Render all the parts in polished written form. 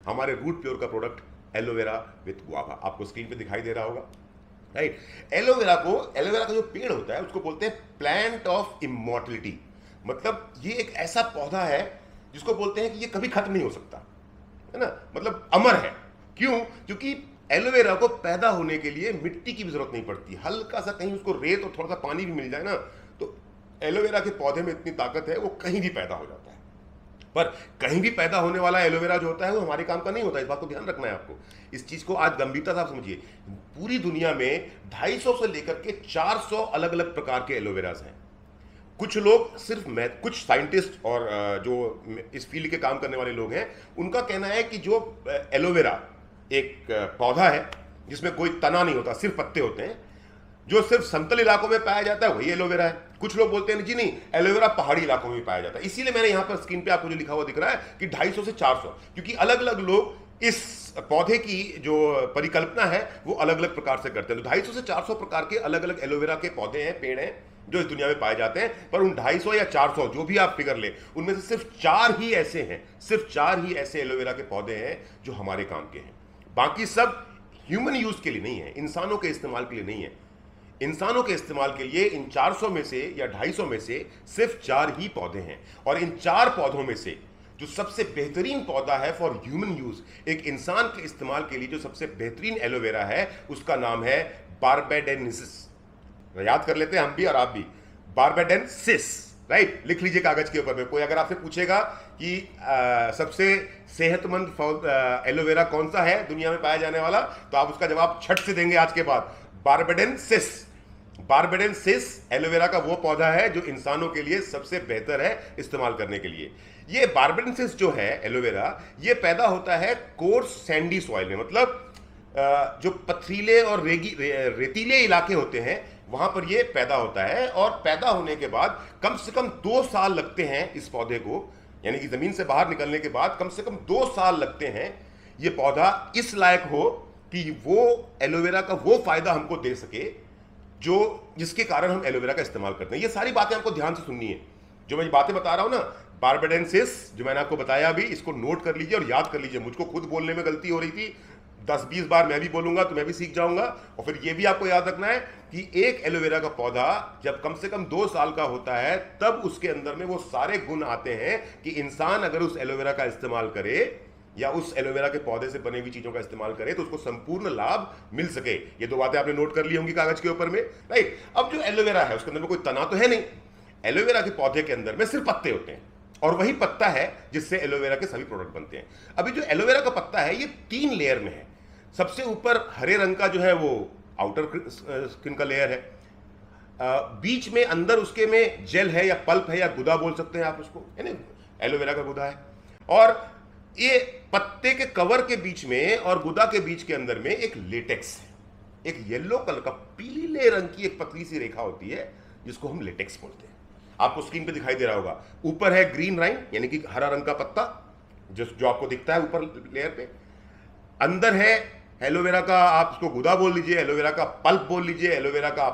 हमारे root pure का product aloe vera with guava, आपको स्क्रीन पे दिखाई दे रहा होगा, राइट। एलोवेरा का जो पेड़ होता है उसको बोलते हैं प्लांट ऑफ इमॉर्टलिटी। मतलब ये एक ऐसा पौधा है जिसको बोलते हैं कि ये कभी खत्म नहीं हो सकता, है ना, मतलब अमर है। क्यों? क्योंकि एलोवेरा को पैदा होने के लिए मिट्टी की भी जरूरत नहीं पड़ती, हल्का सा कहीं उसको रेत और थोड़ा सा पानी भी मिल जाए ना, तो एलोवेरा के पौधे में इतनी ताकत है, वो कहीं भी पैदा हो जाता है। पर कहीं भी पैदा होने वाला एलोवेरा जो होता है वो हमारे काम का नहीं होता, इस बात को ध्यान रखना है आपको। इस चीज को आज गंभीरता से आप समझिए। पूरी दुनिया में 250 से लेकर के 400 अलग अलग प्रकार के एलोवेराज हैं। कुछ लोग सिर्फ कुछ साइंटिस्ट और जो इस फील्ड के काम करने वाले लोग हैं, उनका कहना है कि जो एलोवेरा एक पौधा है जिसमें कोई तना नहीं होता, सिर्फ पत्ते होते हैं, जो सिर्फ समतल इलाकों में पाया जाता है, वही एलोवेरा है। कुछ लोग बोलते हैं जी नहीं, एलोवेरा पहाड़ी इलाकों में पाया जाता है। इसीलिए मैंने यहां पर स्क्रीन पे आपको जो लिखा हुआ दिख रहा है कि 250 से 400, क्योंकि अलग अलग लोग इस पौधे की जो परिकल्पना है वो अलग अलग प्रकार से करते हैं। तो 250 से 400 प्रकार के अलग अलग एलोवेरा के पौधे हैं, पेड़ हैं, जो इस दुनिया में पाए जाते हैं। पर उन 250 या 400 जो भी आप फिगर ले, उनमें से सिर्फ 4 ही ऐसे हैं, सिर्फ 4 ही ऐसे एलोवेरा के पौधे हैं जो हमारे काम के हैं। बाकी सब ह्यूमन यूज के लिए नहीं है, इंसानों के इस्तेमाल के लिए नहीं है। इंसानों के इस्तेमाल के लिए इन 400 में से या 250 में से सिर्फ 4 ही पौधे हैं। और इन 4 पौधों में से जो सबसे बेहतरीन पौधा है फॉर ह्यूमन यूज, एक इंसान के इस्तेमाल के लिए जो सबसे बेहतरीन एलोवेरा है, उसका नाम है बारबेडेंसिस। याद कर लेते हैं हम भी और आप भी, बारबेडेंसिस, राइट। लिख लीजिए कागज के ऊपर में। कोई अगर आपसे पूछेगा कि सबसे सेहतमंद एलोवेरा कौन सा है दुनिया में पाया जाने वाला, तो आप उसका जवाब छट से देंगे आज के बाद, बारबेडेंसिस। बारबेडेंसिस एलोवेरा का वो पौधा है जो इंसानों के लिए सबसे बेहतर है इस्तेमाल करने के लिए। ये बारबेडेंसिस जो है एलोवेरा, ये पैदा होता है कोर्स सैंडी सॉइल में, मतलब जो पथरीले और रेतीले इलाके होते हैं वहां पर ये पैदा होता है। और पैदा होने के बाद कम से कम 2 साल लगते हैं इस पौधे को, यानी कि जमीन से बाहर निकलने के बाद कम से कम 2 साल लगते हैं ये पौधा इस लायक हो कि वो एलोवेरा का वो फायदा हमको दे सके जो जिसके कारण हम एलोवेरा का इस्तेमाल करते हैं। ये सारी बातें आपको ध्यान से सुननी है, जो मैं बातें बता रहा हूं ना, बारबेडेंसिस जो मैंने आपको बताया अभी, इसको नोट कर लीजिए और याद कर लीजिए। मुझको खुद बोलने में गलती हो रही थी, 10-20 बार मैं भी बोलूंगा तो मैं भी सीख जाऊंगा। और फिर ये भी आपको याद रखना है कि एक एलोवेरा का पौधा जब कम से कम 2 साल का होता है, तब उसके अंदर में वो सारे गुण आते हैं कि इंसान अगर उस एलोवेरा का इस्तेमाल करे या उस एलोवेरा के पौधे से बनी हुई चीजों का इस्तेमाल करे तो उसको संपूर्ण लाभ मिल सके। ये 2 बातें आपने नोट कर ली होंगी कागज के ऊपर में, राइट। अब जो एलोवेरा है उसके अंदर में कोई तना तो है नहीं, एलोवेरा के पौधे के अंदर में सिर्फ पत्ते होते हैं, और वही पत्ता है जिससे एलोवेरा के सभी प्रोडक्ट बनते हैं। अभी जो एलोवेरा का पत्ता है ये 3 लेयर में है। सबसे ऊपर हरे रंग का जो है वो आउटर स्किन का लेयर है, बीच में अंदर उसके में जेल है या पल्प है या गुदा बोल सकते हैं आप उसको, यानी एलोवेरा का गुदा है। और ये पत्ते के कवर के बीच में और गुदा के बीच के अंदर में एक लेटेक्स है, एक येलो कलर का पीले रंग की एक पतली सी रेखा होती है जिसको हम लेटेक्स बोलते हैं। आपको स्क्रीन पे दिखाई दे रहा होगा, ऊपर है ग्रीन राइन यानी कि हरा रंग का पत्ता जो आपको दिखता है ऊपर लेयर पे। अंदर है एलोवेरा का, आप उसको गुदा बोल लीजिए, एलोवेरा का पल्प बोल लीजिए, एलोवेरा का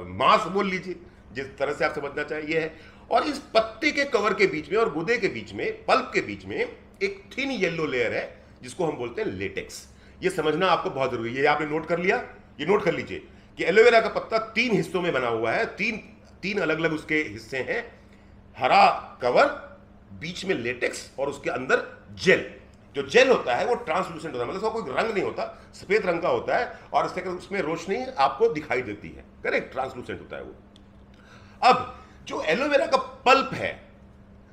मांस बोल लीजिए, जिस तरह से आप समझना चाहिए है। और इस पत्ते के कवर के बीच में और गुदे के बीच में, पल्प के बीच में एक थिन येलो लेयर है जिसको हम बोलते हैं लेटेक्स। ये समझना आपको बहुत जरूरी है। ये आपने नोट कर लिया, ये नोट कर लीजिए कि एलोवेरा का पत्ता 3 हिस्सों में बना हुआ है, तीन अलग अलग उसके हिस्से हैं। हरा कवर, बीच में लेटेक्स और उसके अंदर जेल। जो जेल होता है वो ट्रांसलूसेंट होता है, मतलब उसका कोई रंग नहीं होता, सफेद रंग का होता है और उसमें रोशनी आपको दिखाई देती है, करेक्ट, ट्रांसलूसेंट होता है वो। अब जो एलोवेरा का पल्प है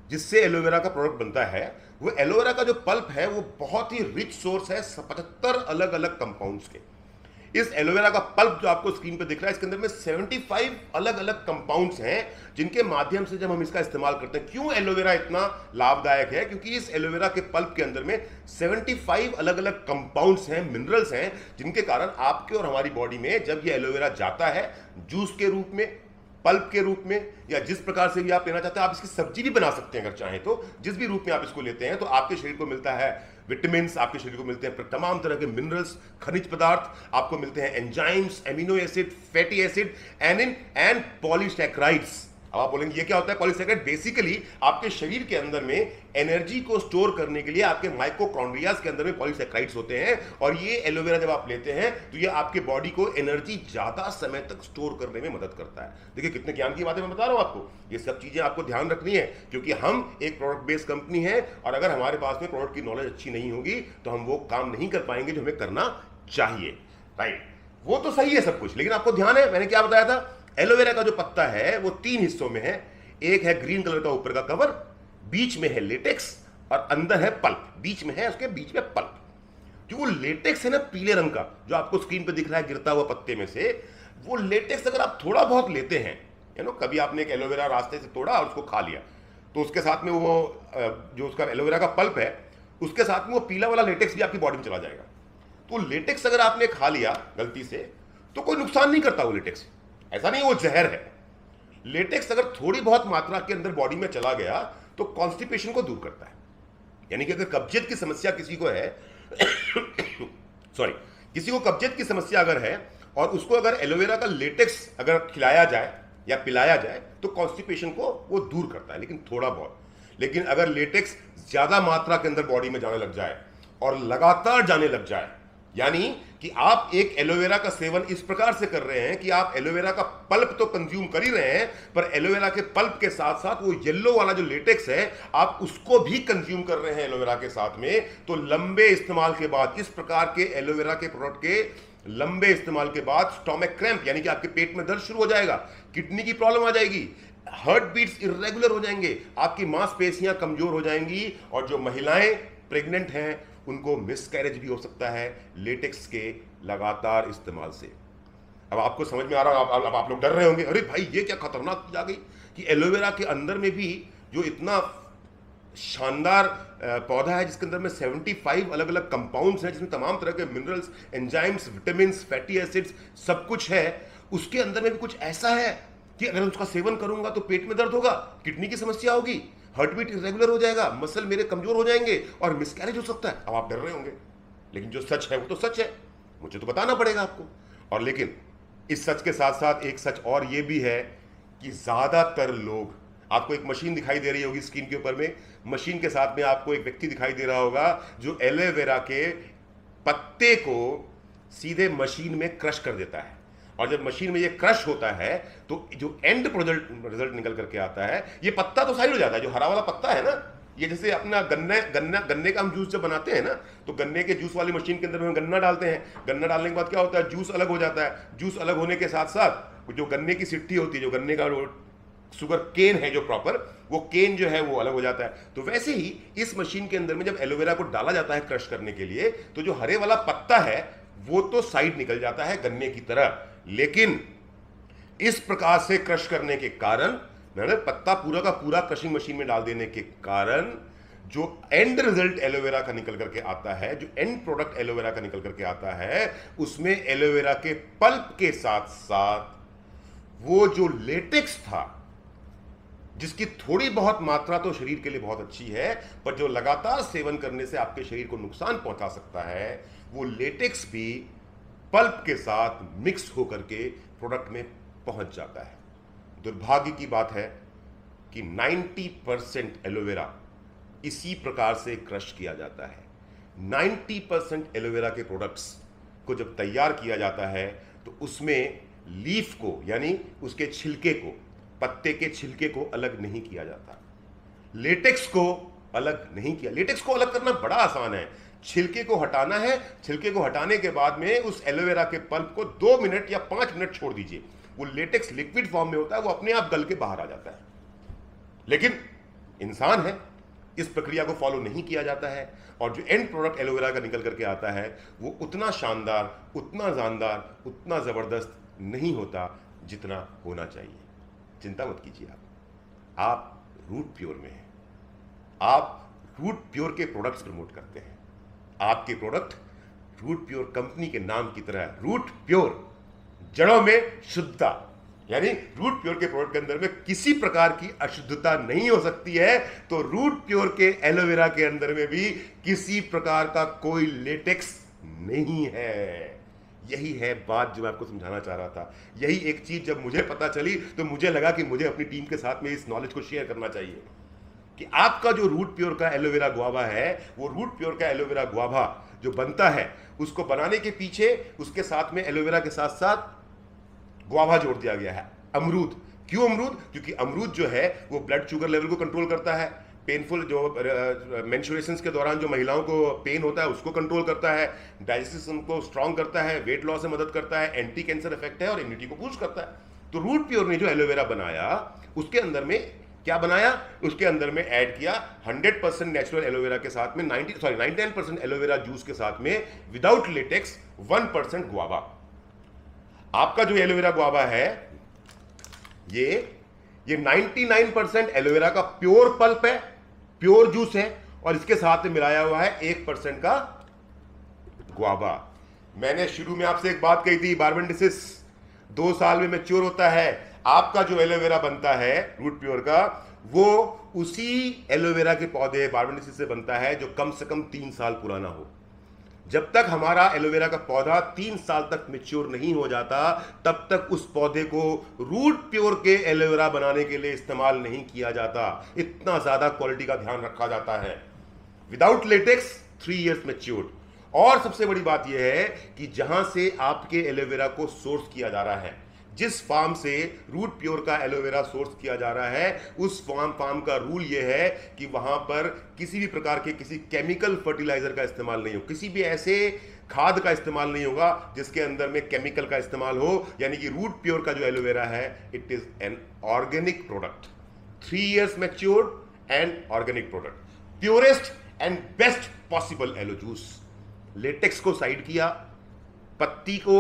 जिससे एलोवेरा का प्रोडक्ट बनता है, वो एलोवेरा का जो पल्प है वो बहुत ही रिच सोर्स है 75 अलग अलग कंपाउंड्स के। इस एलोवेरा का पल्प जो आपको स्क्रीन पे दिख रहा है, इसके अंदर में 75 अलग अलग कंपाउंड्स हैं जिनके माध्यम से जब हम इसका इस्तेमाल करते हैं। क्यों एलोवेरा इतना लाभदायक है? क्योंकि इस एलोवेरा के पल्प के अंदर में 75 अलग अलग कंपाउंड्स हैं, मिनरल्स हैं, जिनके कारण आपके और हमारी बॉडी में जब ये एलोवेरा जाता है जूस के रूप में, पल्प के रूप में, या जिस प्रकार से भी आप लेना चाहते हैं, आप इसकी सब्जी भी बना सकते हैं अगर चाहें तो। जिस भी रूप में आप इसको लेते हैं तो आपके शरीर को मिलता है विटामिन्स, आपके शरीर को मिलते हैं तमाम तरह के मिनरल्स, खनिज पदार्थ, आपको मिलते हैं enzymes, amino acid, fatty acid and polysaccharides. अब आप बोलेंगे ये क्या होता है? पॉलीसैकेराइड बेसिकली आपके शरीर के अंदर में एनर्जी को स्टोर करने के लिए आपके माइटोकॉन्ड्रियाज के अंदर में पॉलीसैकेराइड्स होते हैं, और ये एलोवेरा जब आप लेते हैं तो ये आपके बॉडी को एनर्जी ज्यादा समय तक स्टोर करने में मदद करता है। देखिए कितने ज्ञान की बातें मैं बता रहा हूं आपको, ये सब चीजें आपको ध्यान रखनी है, क्योंकि हम एक प्रोडक्ट बेस्ड कंपनी है, और अगर हमारे पास में प्रोडक्ट की नॉलेज अच्छी नहीं होगी तो हम वो काम नहीं कर पाएंगे जो हमें करना चाहिए। राइट, वो तो सही है सब कुछ, लेकिन आपको ध्यान है मैंने क्या बताया था? एलोवेरा का जो पत्ता है वो 3 हिस्सों में है। एक है ग्रीन कलर का ऊपर का कवर, बीच में है लेटेक्स, और अंदर है पल्प, बीच में है उसके बीच में पल्प। जो वो लेटेक्स है ना पीले रंग का, जो आपको स्क्रीन पे दिख रहा है गिरता हुआ पत्ते में से, वो लेटेक्स अगर आप थोड़ा बहुत लेते हैं, कभी आपने एक एलोवेरा रास्ते से तोड़ा और उसको खा लिया, तो उसके साथ में वो जो उसका एलोवेरा का पल्प है उसके साथ में वो पीला वाला लेटेक्स भी आपकी बॉडी में चला जाएगा। तो लेटेक्स अगर आपने खा लिया गलती से तो कोई नुकसान नहीं करता वो लेटेक्स, ऐसा नहीं वो जहर है। लेटेक्स अगर थोड़ी बहुत मात्रा के अंदर बॉडी में चला गया तो कॉन्स्टिपेशन को दूर करता है। यानी कि अगर कब्जियत की समस्या किसी को है सॉरी, किसी को कब्जियत की समस्या अगर है और उसको अगर एलोवेरा का लेटेक्स अगर खिलाया जाए या पिलाया जाए तो कॉन्स्टिपेशन को वो दूर करता है, लेकिन थोड़ा बहुत। लेकिन अगर लेटेक्स ज्यादा मात्रा के अंदर बॉडी में जाने लग जाए और लगातार जाने लग जाए, यानी कि आप एक एलोवेरा का सेवन इस प्रकार से कर रहे हैं कि आप एलोवेरा का पल्प तो कंज्यूम कर ही रहे हैं, पर एलोवेरा के पल्प के साथ साथ वो येलो वाला जो लेटेक्स है आप उसको भी कंज्यूम कर रहे हैं एलोवेरा के साथ में, तो लंबे इस्तेमाल के बाद, इस प्रकार के एलोवेरा के प्रोडक्ट के लंबे इस्तेमाल के बाद स्टोमक क्रैम्प, यानी कि आपके पेट में दर्द शुरू हो जाएगा, किडनी की प्रॉब्लम आ जाएगी, हार्ट बीट्स इरेगुलर हो जाएंगे, आपकी मांसपेशियां कमजोर हो जाएंगी, और जो महिलाएं प्रेग्नेंट हैं उनको मिसकैरेज भी हो सकता है लेटेक्स के लगातार इस्तेमाल से। अब आपको समझ में आ रहा है, अब आप लोग डर रहे होंगे, अरे भाई ये क्या खतरनाक चीज आ गई कि एलोवेरा के अंदर में भी जो इतना शानदार पौधा है जिसके अंदर में 75 अलग अलग कंपाउंड्स हैं, जिसमें तमाम तरह के minerals, enzymes, vitamin, fatty acids सब कुछ है, उसके अंदर में भी कुछ ऐसा है कि अगर उसका सेवन करूंगा तो पेट में दर्द होगा, किडनी की समस्या होगी, हार्ट बीट इरेगुलर हो जाएगा, मसल मेरे कमजोर हो जाएंगे और मिसकैरेज हो सकता है। अब आप डर रहे होंगे, लेकिन जो सच है वो तो सच है, मुझे तो बताना पड़ेगा आपको। और लेकिन इस सच के साथ साथ एक सच और ये भी है कि ज्यादातर लोग, आपको एक मशीन दिखाई दे रही होगी स्क्रीन के ऊपर में, मशीन के साथ में आपको एक व्यक्ति दिखाई दे रहा होगा जो एलोवेरा के पत्ते को सीधे मशीन में क्रश कर देता है, और जब मशीन में ये क्रश होता है तो जो एंड रिजल्ट निकल करके आता है, ये पत्ता तो साइड हो जाता है, जो हरा वाला पत्ता है ना, ये जैसे अपना गन्ने का हम जूस जब बनाते हैं ना, तो गन्ने के जूस वाली मशीन के अंदर हम गन्ना डालते हैं, गन्ना डालने के बाद क्या होता है, जूस अलग हो जाता है, जूस अलग होने के साथ साथ जो गन्ने की सिट्टी होती है, जो गन्ने का शुगर केन है जो प्रॉपर, वो केन जो है वो अलग हो जाता है। तो वैसे ही इस मशीन के अंदर में जब एलोवेरा को डाला जाता है क्रश करने के लिए, तो जो हरे वाला पत्ता है वो तो साइड निकल जाता है गन्ने की तरह, लेकिन इस प्रकार से क्रश करने के कारण, पत्ता पूरा का पूरा क्रशिंग मशीन में डाल देने के कारण, जो एंड रिजल्ट एलोवेरा का निकल करके आता है, जो एंड प्रोडक्ट एलोवेरा का निकल करके आता है, उसमें एलोवेरा के पल्प के साथ साथ वो जो लेटेक्स था, जिसकी थोड़ी बहुत मात्रा तो शरीर के लिए बहुत अच्छी है, पर जो लगातार सेवन करने से आपके शरीर को नुकसान पहुंचा सकता है, वो लेटेक्स भी पल्प के साथ मिक्स होकर के प्रोडक्ट में पहुंच जाता है। दुर्भाग्य की बात है कि 90% एलोवेरा इसी प्रकार से क्रश किया जाता है। 90% एलोवेरा के प्रोडक्ट्स को जब तैयार किया जाता है तो उसमें लीफ को, यानी उसके छिलके को, पत्ते के छिलके को अलग नहीं किया जाता, लेटेक्स को अलग नहीं किया। लेटेक्स को अलग करना बड़ा आसान है, छिलके को हटाना है, छिलके को हटाने के बाद में उस एलोवेरा के पल्प को 2 मिनट या 5 मिनट छोड़ दीजिए, वो लेटेक्स लिक्विड फॉर्म में होता है, वो अपने आप गल के बाहर आ जाता है। लेकिन इंसान है, इस प्रक्रिया को फॉलो नहीं किया जाता है, और जो एंड प्रोडक्ट एलोवेरा का निकल करके आता है वो उतना शानदार, उतना जानदार, उतना जबरदस्त नहीं होता जितना होना चाहिए। चिंता मत कीजिए, आप रूट प्योर में हैं, आप रूट प्योर के प्रोडक्ट्स प्रमोट करते हैं, आपके प्रोडक्ट रूट प्योर कंपनी के नाम की तरह, रूट प्योर, जड़ों में शुद्धता, यानी रूट प्योर के प्रोडक्ट के अंदर में किसी प्रकार की अशुद्धता नहीं हो सकती है, तो रूट प्योर के एलोवेरा के अंदर में भी किसी प्रकार का कोई लेटेक्स नहीं है। यही है बात जो मैं आपको समझाना चाह रहा था। यही एक चीज जब मुझे पता चली तो मुझे लगा कि मुझे अपनी टीम के साथ में इस नॉलेज को शेयर करना चाहिए कि आपका जो रूट प्योर का एलोवेरा गुआवा है, वो रूट प्योर का एलोवेरा गुआवा जो बनता है, उसको बनाने के पीछे उसके साथ में एलोवेरा के साथ साथ गुआवा जोड़ दिया गया है, अमरूद। क्यों अमरूद? क्योंकि अमरूद जो है वो ब्लड शुगर लेवल को कंट्रोल करता है, पेनफुल जो मेंस्ट्रुएशंस के दौरान जो महिलाओं को पेन होता है उसको कंट्रोल करता है, डाइजेस्टिव सिस्टम को स्ट्रांग करता है, वेट लॉस में मदद करता है, एंटी कैंसर इफेक्ट है और इम्यूनिटी को बूस्ट करता है। तो रूट प्योर ने जो एलोवेरा बनाया उसके अंदर में क्या बनाया? उसके अंदर में ऐड किया 100% नेचुरल एलोवेरा के साथ में 99% एलोवेरा जूस के साथ में विदाउट लेटेक्स 1% गुआवा। आपका जो एलोवेरा गुआवा है ये 99% एलोवेरा का प्योर पल्प है, प्योर जूस है, और इसके साथ में मिलाया हुआ है 1% का गुआवा। मैंने शुरू में आपसे एक बात कही थी, बारबेंडिसिस 2 साल में मैच्योर होता है। आपका जो एलोवेरा बनता है रूट प्योर का, वो उसी एलोवेरा के पौधे बारबेंडिसिस से बनता है जो कम से कम 3 साल पुराना हो। जब तक हमारा एलोवेरा का पौधा 3 साल तक मैच्योर नहीं हो जाता, तब तक उस पौधे को रूट प्योर के एलोवेरा बनाने के लिए इस्तेमाल नहीं किया जाता। इतना ज्यादा क्वालिटी का ध्यान रखा जाता है। Without latex 3 years matured. और सबसे बड़ी बात यह है कि जहां से आपके एलोवेरा को सोर्स किया जा रहा है, जिस फार्म से रूट प्योर का एलोवेरा सोर्स किया जा रहा है, उस फार्म का रूल यह है कि वहां पर किसी भी प्रकार के किसी केमिकल फर्टिलाइजर का इस्तेमाल नहीं हो, किसी भी ऐसे खाद का इस्तेमाल नहीं होगा जिसके अंदर में केमिकल का इस्तेमाल हो। यानी कि रूट प्योर का जो एलोवेरा है, it is an organic product, 3 years matured and organic product, purest and best possible aloe juice. Latex को साइड किया, पत्ती को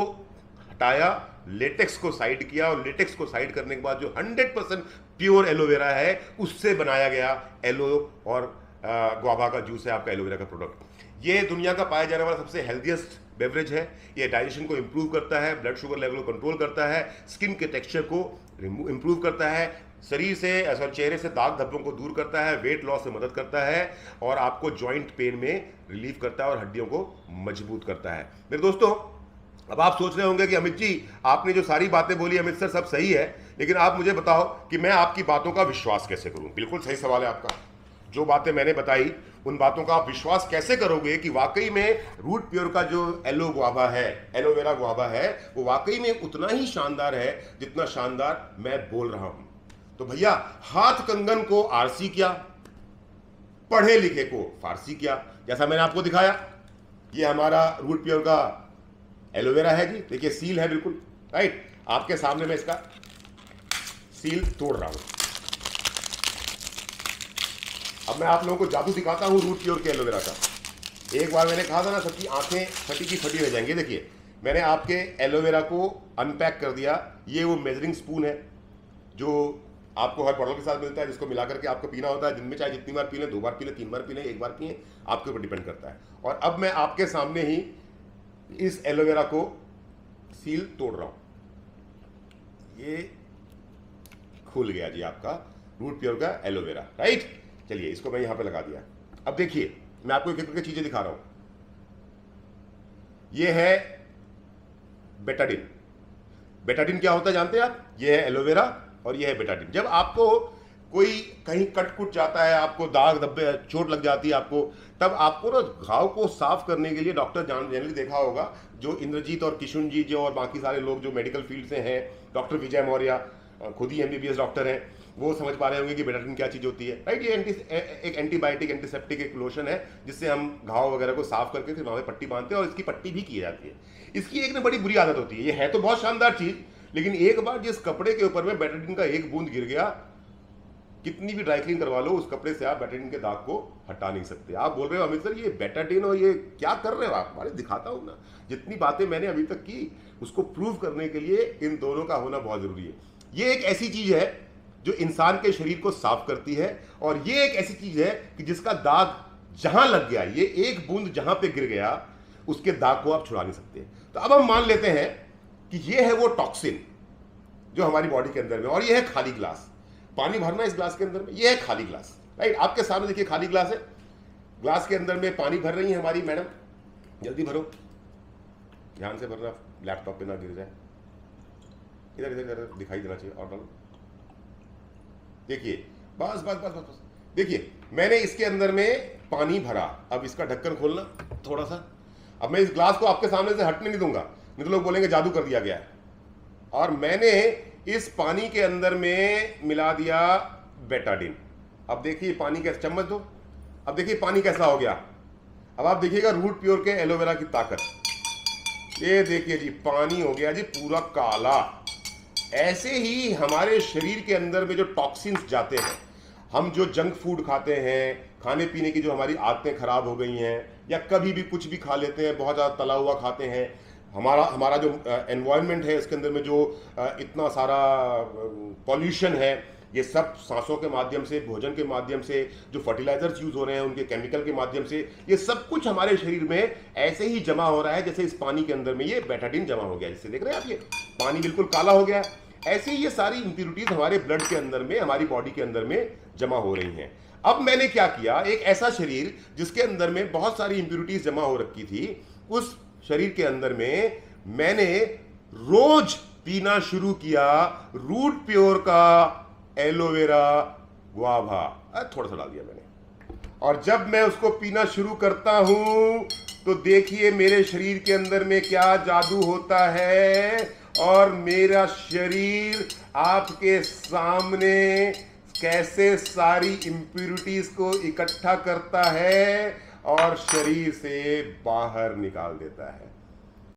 हटाया, लेटेक्स को साइड किया, और लेटेक्स को साइड करने के बाद जो 100% प्योर एलोवेरा है उससे बनाया गया एलो और गुआवा का जूस है आपका एलोवेरा का प्रोडक्ट। ये दुनिया का पाया जाने वाला सबसे हेल्दीएस्ट बेवरेज है। ये डाइजेशन को इंप्रूव करता है, ब्लड शुगर लेवल को कंट्रोल करता है, स्किन के टेक्सचर को इंप्रूव करता है, शरीर से चेहरे से दाग धब्बों को दूर करता है, वेट लॉस में मदद करता है, और आपको जॉइंट पेन में रिलीफ करता है और हड्डियों को मजबूत करता है। मेरे दोस्तों, अब आप सोच रहे होंगे कि अमित जी, आपने जो सारी बातें बोली अमित सर सब सही है, लेकिन आप मुझे बताओ कि मैं आपकी बातों का विश्वास कैसे करूं। बिल्कुल सही सवाल है आपका। जो बातें मैंने बताई उन बातों का आप विश्वास कैसे करोगे कि वाकई में रूट प्योर का जो एलो गुआवा है, एलोवेरा गुआवा है, वो वाकई में उतना ही शानदार है जितना शानदार मैं बोल रहा हूं। तो भैया, हाथ कंगन को आरसी क्या, पढ़े लिखे को फारसी क्या। जैसा मैंने आपको दिखाया, ये हमारा रूट प्योर का एलोवेरा है जी, देखिए सील है बिल्कुल राइट। आपके सामने मैं इसका सील तोड़ रहा हूं। अब मैं आप लोगों को जादू दिखाता हूं रूट प्योर के एलोवेरा का। एक बार मैंने कहा था ना, सबकी आंखें फटी की फटी रह जाएंगी। देखिए, मैंने आपके एलोवेरा को अनपैक कर दिया। ये वो मेजरिंग स्पून है जो आपको हर बॉटल के साथ मिलता है, जिसको मिला करके आपको पीना होता है। दिन में चाहे जितनी बार पी लें, 2 बार पी लें, 3 बार पी लें, 1 बार पिए, आपके ऊपर डिपेंड करता है। और अब मैं आपके सामने ही इस एलोवेरा को सील तोड़ रहा हूं। ये खुल गया जी आपका रूट प्योर का एलोवेरा, राइट। चलिए, इसको मैं यहां पे लगा दिया। अब देखिए, मैं आपको एक एक चीजें दिखा रहा हूं। ये है बेटाडिन। बेटाडिन क्या होता है जानते हैं आप? ये है एलोवेरा और ये है बेटाडिन। जब आपको कोई कहीं कट कुट जाता है, आपको दाग धब्बे चोट लग जाती है आपको, तब आपको ना घाव को साफ करने के लिए डॉक्टर जनरली देखा होगा, जो इंद्रजीत और किशुन जी जो और बाकी सारे लोग जो मेडिकल फील्ड से हैं, डॉक्टर विजय मौर्य खुद ही MBBS डॉक्टर हैं, वो समझ पा रहे होंगे कि बेटाडिन क्या चीज़ होती है, राइट। ये एक एंटीबायोटिक एंटीसेप्टिक एक लोशन है जिससे हम घाव वगैरह को साफ करके फिर वहाँ पे पट्टी बांधते हैं, और इसकी पट्टी भी की जाती है। इसकी एक ना बड़ी बुरी आदत होती है। ये है तो बहुत शानदार चीज़, लेकिन एक बार जिस कपड़े के ऊपर में बेटाडिन का एक बूंद गिर गया, कितनी भी ड्राई क्लीन करवा लो, उस कपड़े से आप बेटाडिन के दाग को हटा नहीं सकते। आप बोल रहे हो अमित सर ये बेटाडिन और ये क्या कर रहे हो आप? हमारे दिखाता हूं ना, जितनी बातें मैंने अभी तक की उसको प्रूव करने के लिए इन दोनों का होना बहुत जरूरी है। ये एक ऐसी चीज है जो इंसान के शरीर को साफ करती है, और ये एक ऐसी चीज है कि जिसका दाग जहां लग गया, ये एक बूंद जहां पे गिर गया, उसके दाग को आप छुड़ा नहीं सकते। तो अब हम मान लेते हैं कि ये है वो टॉक्सिन जो हमारी बॉडी के अंदर में, और ये है खाली ग्लास। पानी भरना इस ग्लास के अंदर में, ये है खाली ग्लास, राइट। आपके सामने देखिए खाली ग्लास है, ग्लास के अंदर में पानी भर रही है हमारी मैडम, जल्दी भरो, ध्यान से भरना, लैपटॉप पे ना गिर जाए। इधर इधर इधर दिखाई देना चाहिए, और डालो। देखिए बस बस बस बस बस, देखिए मैंने इसके अंदर में पानी भरा। अब इसका ढक्कन खोलना थोड़ा सा। अब मैं इस ग्लास को आपके सामने से हटने नहीं दूंगा, नहीं तो लोग बोलेंगे जादू कर दिया गया है। और मैंने इस पानी के अंदर में मिला दिया बेटाडीन। अब देखिए पानी कैसे, चम्मच दो। अब देखिए पानी कैसा हो गया। अब आप देखिएगा रूट प्योर के एलोवेरा की ताकत। ये देखिए जी पानी हो गया जी पूरा काला। ऐसे ही हमारे शरीर के अंदर में जो टॉक्सिन्स जाते हैं, हम जो जंक फूड खाते हैं, खाने पीने की जो हमारी आदतें खराब हो गई हैं, या कभी भी कुछ भी खा लेते हैं, बहुत ज़्यादा तला हुआ खाते हैं, हमारा जो एनवायरनमेंट है इसके अंदर में जो इतना सारा पॉल्यूशन है, ये सब सांसों के माध्यम से, भोजन के माध्यम से, जो फर्टिलाइजर्स यूज हो रहे हैं उनके केमिकल के माध्यम से, ये सब कुछ हमारे शरीर में ऐसे ही जमा हो रहा है जैसे इस पानी के अंदर में ये बेटाडीन जमा हो गया। जिससे देख रहे हैं आप, ये पानी बिल्कुल काला हो गया। ऐसे ही ये सारी इंप्योरिटीज हमारे ब्लड के अंदर में, हमारी बॉडी के अंदर में जमा हो रही हैं। अब मैंने क्या किया, एक ऐसा शरीर जिसके अंदर में बहुत सारी इंप्योरिटीज जमा हो रखी थी, उस शरीर के अंदर में मैंने रोज पीना शुरू किया रूट प्योर का एलोवेरा गुआवा। थोड़ा सा डाल दिया मैंने। और जब मैं उसको पीना शुरू करता हूं तो देखिए मेरे शरीर के अंदर में क्या जादू होता है, और मेरा शरीर आपके सामने कैसे सारी इंप्योरिटीज को इकट्ठा करता है और शरीर से बाहर निकाल देता है।